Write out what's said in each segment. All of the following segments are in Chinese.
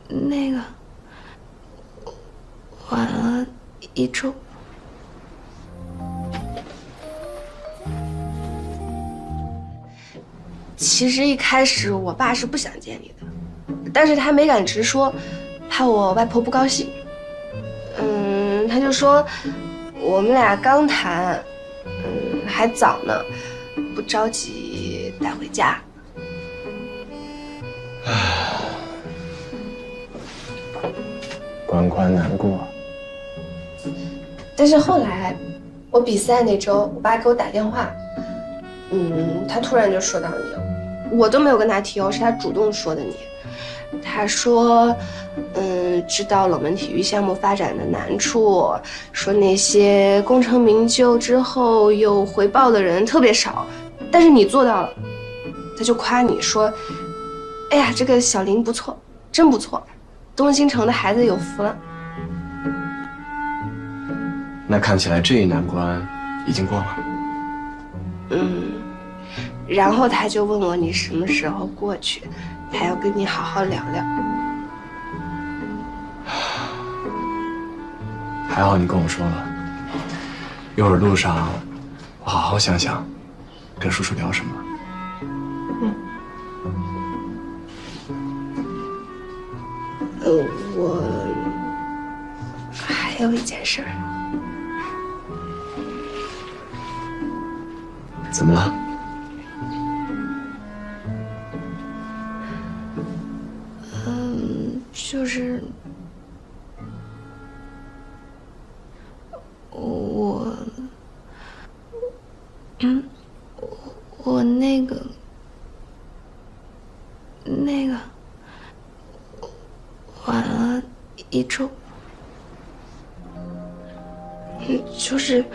那个晚了1周。其实一开始我爸是不想见你的，但是他没敢直说，怕我外婆不高兴。他就说我们俩刚谈，还早呢，不着急带回家。关关难过。但是后来，我比赛那周，我爸给我打电话，他突然就说到你了，我都没有跟他提哦，是他主动说的你。他说，知道冷门体育项目发展的难处，说那些功成名就之后有回报的人特别少，但是你做到了，他就夸你说，哎呀，这个小林不错，真不错，东兴城的孩子有福了。那看起来这一难关已经过了。然后他就问我你什么时候过去，他要跟你好好聊聊。还好你跟我说了，一会儿路上我好好想想，跟叔叔聊什么。我还有一件事儿。怎么了？就是我那个晚了1周，就是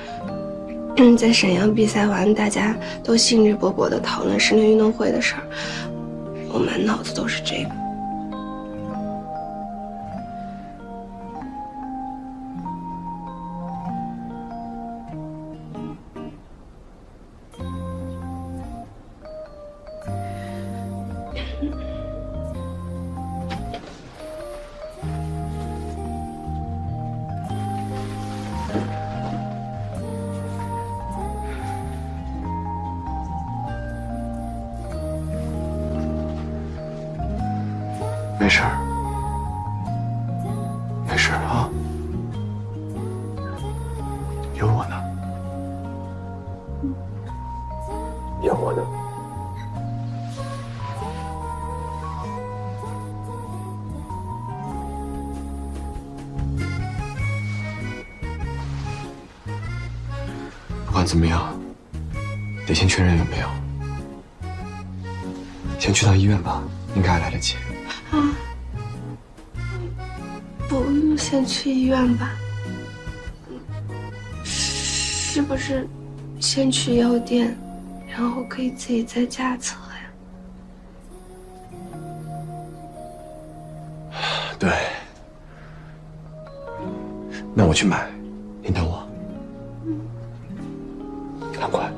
在沈阳比赛完，大家都兴致勃勃地讨论室内运动会的事儿，我满脑子都是这个。没事儿，没事儿啊，有我呢，有我呢。不管怎么样，得先确认有没有。先去趟医院吧，应该还来得及。不用先去医院吧？是不是先去药店，然后可以自己在家测呀？对，那我去买，你等我。很快。